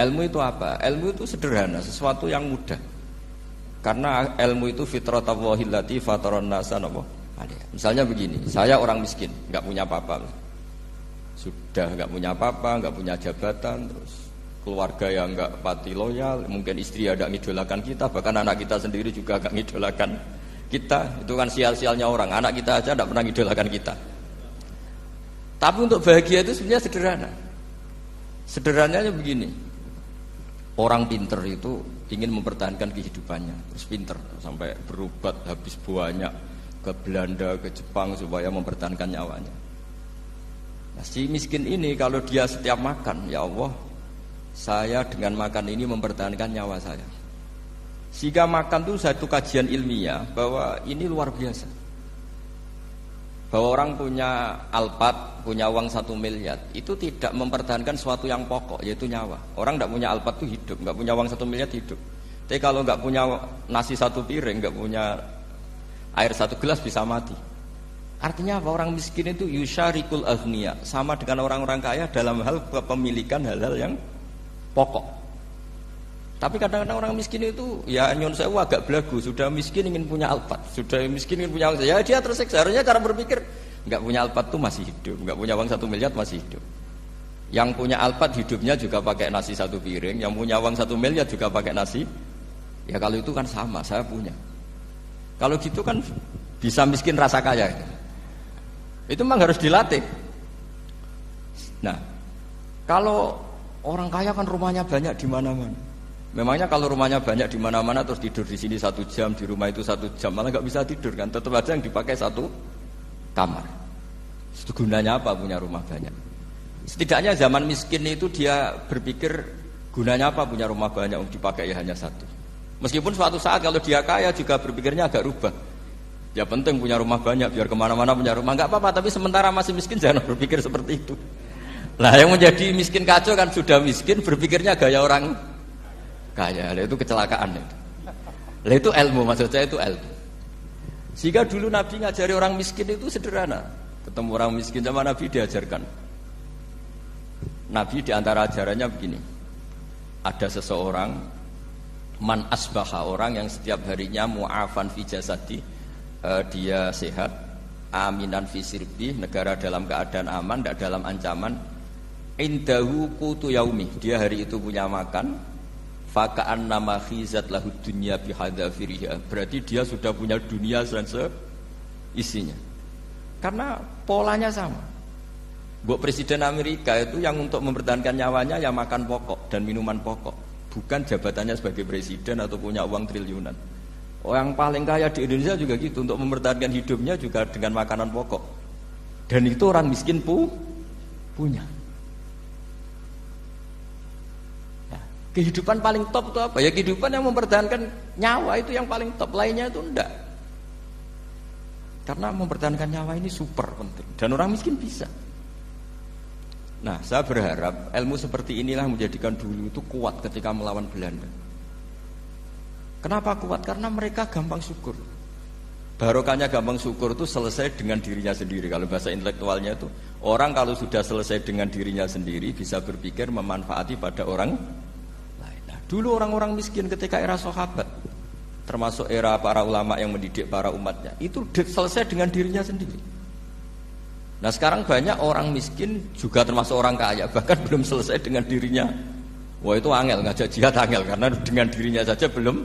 Ilmu itu apa? Ilmu itu sederhana, sesuatu yang mudah. Karena ilmu itu fitratallahi allati fataran nasa napa? Misalnya begini, saya orang miskin, enggak punya apa-apa. Sudah enggak punya apa-apa, enggak punya jabatan, terus keluarga yang enggak pati loyal, mungkin istri ada ngidolakan kita, bahkan anak kita sendiri juga enggak ngidolakan kita. Itu kan sial-sialnya orang, anak kita aja enggak pernah ngidolakan kita. Tapi untuk bahagia itu sebenarnya sederhana. Sederhananya begini. Orang pinter itu ingin mempertahankan kehidupannya, terus pinter sampai berobat habis banyak ke Belanda, ke Jepang supaya mempertahankan nyawanya. Nah, si miskin ini kalau dia setiap makan, ya Allah, saya dengan makan ini mempertahankan nyawa saya. Sehingga makan itu satu kajian ilmiah bahwa ini luar biasa. Bahwa orang punya Alphard, punya uang 1 miliar, itu tidak mempertahankan sesuatu yang pokok, yaitu nyawa. Orang tidak punya Alphard itu hidup, nggak punya uang 1 miliar hidup. Tapi kalau nggak punya nasi 1 piring, nggak punya air 1 gelas bisa mati. Artinya apa? Orang miskin itu yusyarikul aghniya, sama dengan orang-orang kaya dalam hal kepemilikan hal-hal yang pokok. Tapi kadang-kadang orang miskin itu ya nyon sewu agak belagu, sudah miskin ingin punya Alphard, sudah miskin ingin punya uang, ya dia tersiksa. Harusnya cara berpikir nggak punya Alphard tuh masih hidup, nggak punya uang 1 miliar masih hidup. Yang punya Alphard hidupnya juga pakai nasi 1 piring, yang punya uang 1 miliar juga pakai nasi. Ya kalau itu kan sama, saya punya. Kalau gitu kan bisa miskin rasa kaya. Itu memang harus dilatih. Nah, kalau orang kaya kan rumahnya banyak di mana-mana. Memangnya kalau rumahnya banyak di mana-mana terus tidur di sini 1 jam, di rumah itu 1 jam, malah nggak bisa tidur kan? Tetap aja yang dipakai 1 kamar. Itu gunanya apa punya rumah banyak? Setidaknya zaman miskin itu dia berpikir gunanya apa punya rumah banyak untuk dipakai ya hanya 1. Meskipun suatu saat kalau dia kaya juga berpikirnya agak rubah. Ya penting punya rumah banyak biar kemana-mana punya rumah, nggak apa-apa. Tapi sementara masih miskin jangan berpikir seperti itu. Nah yang menjadi miskin kacau kan sudah miskin berpikirnya gaya orang kaya, itu kecelakaan itu. Lah itu ilmu, maksud saya itu ilmu. Sehingga dulu Nabi ngajari orang miskin itu sederhana. Ketemu orang miskin sama Nabi diajarkan. Nabi diantara ajarannya begini. Ada seseorang man asbaha, orang yang setiap harinya mu'afan fi jasadi, dia sehat, aminan fi sirbi, negara dalam keadaan aman, tidak dalam ancaman. Indahu qutu yaumi, dia hari itu punya makan. Faka'an nama khizat lahu dunya bihadzafiriha, berarti dia sudah punya dunia dan isinya. Karena polanya sama. Buat Presiden Amerika itu yang untuk mempertahankan nyawanya ya makan pokok dan minuman pokok, bukan jabatannya sebagai presiden atau punya uang triliunan. Orang paling kaya di Indonesia juga gitu, untuk mempertahankan hidupnya juga dengan makanan pokok. Dan itu orang miskin punya. Kehidupan paling top itu apa? Ya kehidupan yang mempertahankan nyawa itu yang paling top, lainnya itu enggak. Karena mempertahankan nyawa ini super penting dan orang miskin bisa. Nah, saya berharap ilmu seperti inilah menjadikan dulu itu kuat ketika melawan Belanda. Kenapa kuat? Karena mereka gampang syukur. Barokahnya gampang syukur itu selesai dengan dirinya sendiri. Kalau bahasa intelektualnya itu, orang kalau sudah selesai dengan dirinya sendiri bisa berpikir memanfaati pada orang. Dulu orang-orang miskin ketika era sahabat, termasuk era para ulama yang mendidik para umatnya, itu selesai dengan dirinya sendiri. Nah sekarang banyak orang miskin juga termasuk orang kaya, bahkan belum selesai dengan dirinya. Wah itu angel, ngajak jihad angel, karena dengan dirinya saja belum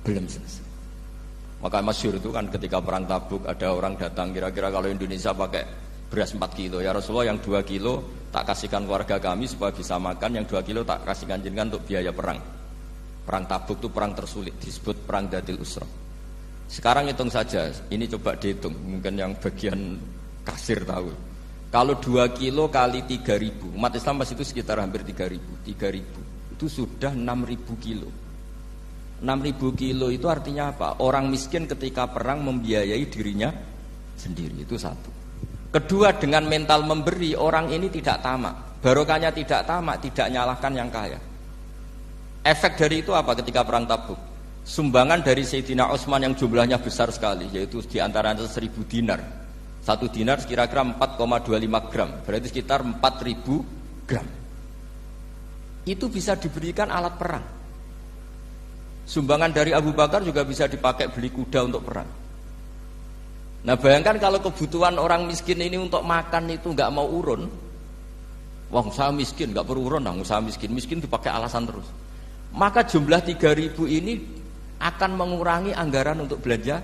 selesai. Maka masyhur itu kan ketika perang Tabuk, ada orang datang, kira-kira kalau Indonesia pakai beras 4 kilo, ya Rasulullah yang 2 kilo tak kasihkan keluarga kami supaya bisa makan, yang 2 kilo tak kasihkan jenengan untuk biaya perang. Perang Tabuk itu perang tersulit, disebut perang Dhatil Usra. Sekarang hitung saja, ini coba dihitung, mungkin yang bagian kasir tahu. Kalau 2 kilo kali 3.000, umat Islam pas itu sekitar hampir 3.000, itu sudah 6.000 kilo. 6.000 kilo itu artinya apa? Orang miskin ketika perang membiayai dirinya sendiri, itu satu. Kedua, dengan mental memberi, orang ini tidak tamak. Barokahnya tidak tamak, tidak nyalahkan yang kaya. Efek dari itu apa ketika perang Tabuk? Sumbangan dari Sayyidina Utsman yang jumlahnya besar sekali, yaitu diantaranya 1.000 dinar. 1 dinar kira-kira 4,25 gram, berarti sekitar 4.000 gram. itu bisa diberikan alat perang. Sumbangan dari Abu Bakar juga bisa dipakai beli kuda untuk perang. Nah bayangkan kalau kebutuhan orang miskin ini untuk makan itu nggak mau urun, wah usaha miskin nggak perlu urun, nah usaha miskin dipakai alasan terus. Maka jumlah 3.000 ini akan mengurangi anggaran untuk belanja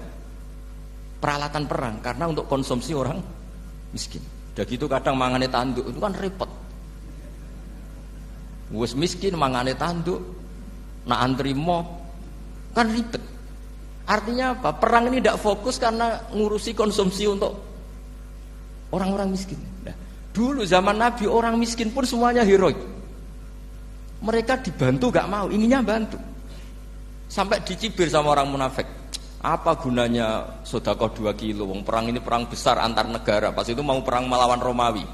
peralatan perang karena untuk konsumsi orang miskin. Udah gitu kadang mangane tanduk itu kan repot. Wes miskin mangane tanduk, nak antri mo kan ribet. Artinya apa? Perang ini tidak fokus karena ngurusi konsumsi untuk orang-orang miskin. Nah, dulu zaman Nabi orang miskin pun semuanya heroik. Mereka dibantu gak mau, inginnya bantu. Sampai dicibir sama orang munafik. Apa gunanya sedekah 2 kilo? Wong perang ini perang besar antar negara. Pas itu mau perang melawan Romawi.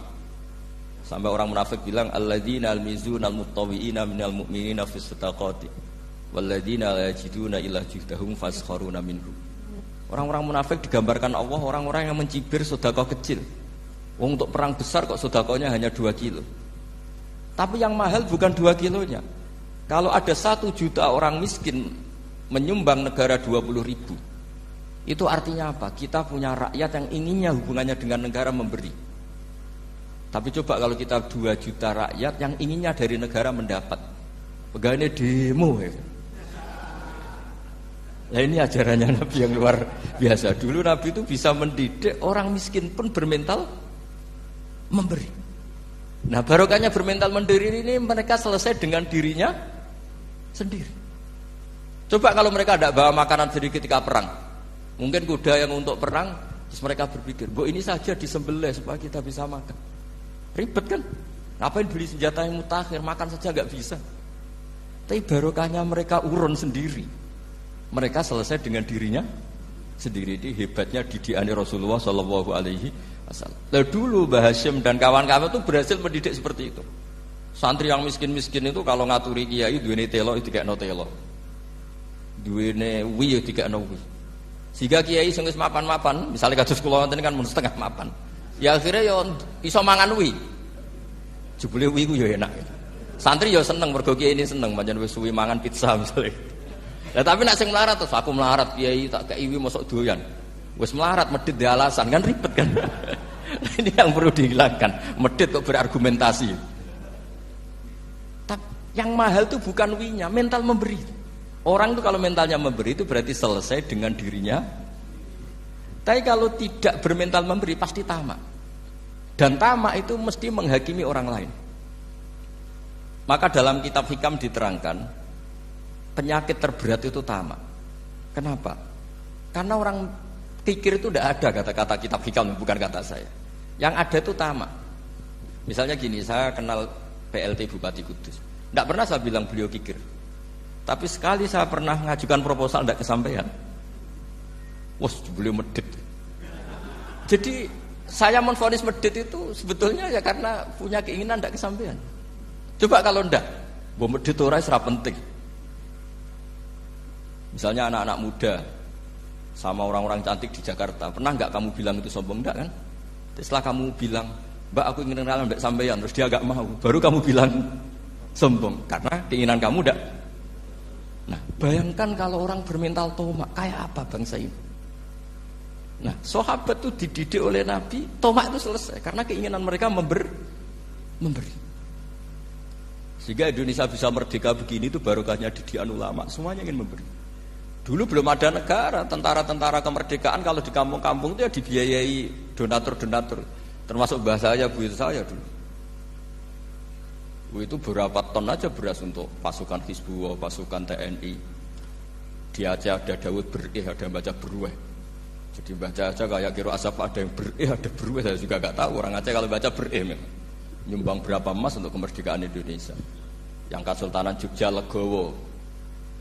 Sampai orang munafik bilang alladzina almizuna almuttawiina minal mu'minina fis sadaqati walladzina la yajiduna illa juhdahum faskharuna minhum. Orang-orang munafik digambarkan Allah orang-orang yang mencibir sedekah kecil. Wong untuk perang besar kok sedekahnya hanya 2 kilo. Tapi yang mahal bukan 2 kilonya. Kalau ada 1 juta orang miskin menyumbang negara 20.000, itu artinya apa? Kita punya rakyat yang inginnya hubungannya dengan negara memberi. Tapi coba kalau kita 2 juta rakyat yang inginnya dari negara mendapat, pegawainya demo ya. Nah ini ajarannya Nabi yang luar biasa. Dulu Nabi itu bisa mendidik orang miskin pun bermental memberi. Nah barokahnya bermental mandiri ini mereka selesai dengan dirinya sendiri. Coba kalau mereka tidak bawa makanan sendiri ketika perang, mungkin kuda yang untuk perang, terus mereka berpikir, bu ini saja disembelih supaya kita bisa makan. Ribet kan? Ngapain beli senjata yang mutakhir, makan saja nggak bisa. Tapi barokahnya mereka urun sendiri. Mereka selesai dengan dirinya sendiri. Ini hebatnya didikan Rasulullah Shallallahu Alaihi Wasallam. Lalu dulu Mbah Hasyim dan kawan-kawan itu berhasil mendidik seperti itu. Santri yang miskin-miskin itu kalau ngaturi kiai duwene telo itu kayak no telo, duwene wi itu kayak no wi. Sehingga kiai sing wis mapan-mapan, misalnya kados kula wonten kan mun setengah mapan. Ya akhirnya ya iso mangan wi. Jebule wi ku ya enak. Santri ya seneng mergo kiai ini seneng pancen wis suwi mangan pizza misalnya. Lah tapi nek sing melarat terus aku melarat kiai tak kei wi mosok doyan. Wis melarat medhit di alasan kan ribet kan. Ini yang perlu dihilangkan. Medhit kok berargumentasi. Tapi yang mahal itu bukan winya, mental memberi. Orang itu kalau mentalnya memberi itu berarti selesai dengan dirinya. Tapi kalau tidak bermental memberi pasti tamak. Dan tamak itu mesti menghakimi orang lain. Maka dalam kitab Hikam diterangkan penyakit terberat itu tamak. Kenapa? Karena orang pikir itu tidak ada kata-kata kitab Hikam, bukan kata saya. Yang ada itu tamak. Misalnya gini, saya kenal PLT Bupati Kudus. Tidak pernah saya bilang beliau kikir. Tapi sekali saya pernah mengajukan proposal tidak kesampaian. Wah, beliau medit. Jadi saya menvonis medit itu sebetulnya ya karena punya keinginan tidak kesampaian. Coba kalau tidak, medit orang serap penting. Misalnya anak-anak muda sama orang-orang cantik di Jakarta, pernah nggak kamu bilang itu sombong? Enggak kan? Setelah kamu bilang, Mbak aku ingin kenalan Mbak sampeyan, terus dia agak mau, baru kamu bilang sombong karena keinginan kamu enggak. Nah, bayangkan kalau orang bermental tomak, kayak apa bangsa ini? Nah, sahabat itu dididik oleh Nabi, tomak itu selesai karena keinginan mereka memberi. Sehingga Indonesia bisa merdeka begini itu barokahnya didikan ulama, semuanya ingin memberi. Dulu belum ada negara, tentara-tentara kemerdekaan kalau di kampung-kampung itu ya dibiayai donatur-donatur. Termasuk bahasa saya, bu saya dulu. Itu berapa ton aja beras untuk pasukan Hizbullah, pasukan TNI. Di Aceh ada Daud berih, ada yang baca berueh. Jadi baca aja kayak kira asap ada yang berih, ada berueh. Saya juga gak tahu orang Aceh kalau baca berih memang. Nyumbang berapa emas untuk kemerdekaan Indonesia. Yang Kesultanan Jogja Legowo,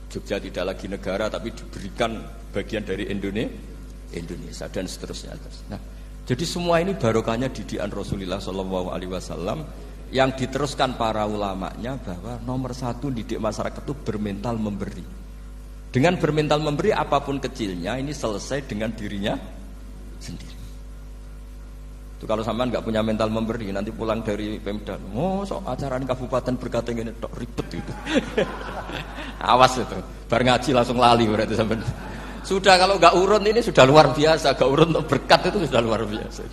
Jogja tidak lagi negara tapi diberikan bagian dari Indonesia dan seterusnya. Nah, jadi semua ini barokahnya didikan Rasulullah SAW yang diteruskan para ulamanya bahwa nomor satu didik masyarakat itu bermental memberi. Dengan bermental memberi apapun kecilnya ini selesai dengan dirinya sendiri. Itu kalau sampean nggak punya mental memberi, nanti pulang dari Pemda, sok acara di kabupaten berkata ini tok ribet itu. Awas itu, bar ngaji langsung lali berarti sampean. Sudah kalau nggak urun ini sudah luar biasa, nggak urun untuk berkat itu sudah luar biasa.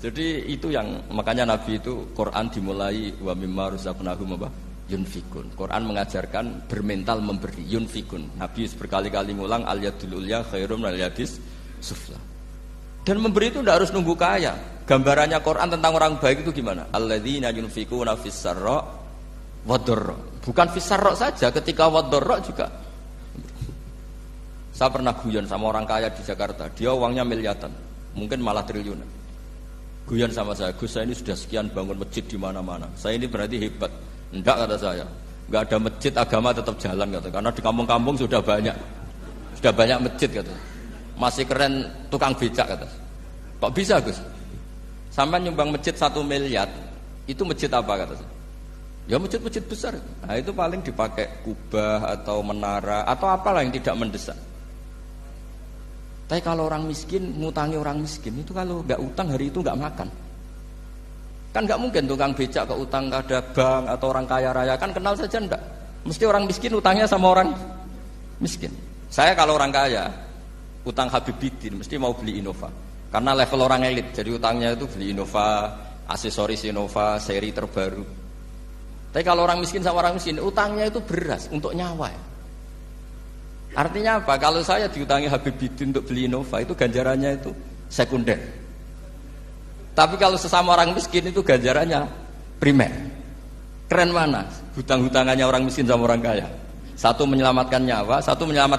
Jadi itu yang makanya Nabi itu Quran dimulai wa mimma razaqnahum yunfikun. Quran mengajarkan bermental memberi, yunfikun. Nabi berkali-kali ngulang al yadul ulya khairum al yadis sufla. Dan memberi itu tidak harus nunggu kaya. Gambarannya Quran tentang orang baik itu gimana? Alladzina yunfikuna fis sarra wad dharra. Bukan fis sarra saja, ketika wad dharra juga. Saya pernah guyon sama orang kaya di Jakarta. Dia uangnya miliaran, mungkin malah triliunan. Guyon sama saya, Gus saya ini sudah sekian bangun masjid di mana-mana. Saya ini berarti hebat. Enggak kata saya. Enggak ada masjid agama tetap jalan kata. Karena di kampung-kampung sudah banyak masjid kata. Masih keren tukang becak kata. Kok bisa Gus? Sampai nyumbang masjid 1 miliar, itu masjid apa kata saya? Ya masjid-masjid besar. Nah itu paling dipakai kubah atau menara atau apalah yang tidak mendesak. Tapi kalau orang miskin, ngutangi orang miskin itu kalau nggak utang hari itu nggak makan. Kan nggak mungkin tukang becak ke utang ada bank atau orang kaya raya kan kenal saja enggak. Mesti orang miskin utangnya sama orang miskin. Saya kalau orang kaya utang Habib Bidin mesti mau beli Innova. Karena level orang elit, jadi utangnya itu beli Innova, aksesoris Innova, seri terbaru. Tapi kalau orang miskin sama orang miskin utangnya itu beras untuk nyawa. Artinya apa? Kalau saya diutangi Habib Bidin untuk beli Innova itu ganjarannya itu sekunder. Tapi kalau sesama orang miskin itu ganjarannya primer. Keren mana? Hutang-hutangannya orang miskin sama orang kaya. Satu menyelamatkan nyawa, satu menyelamatkan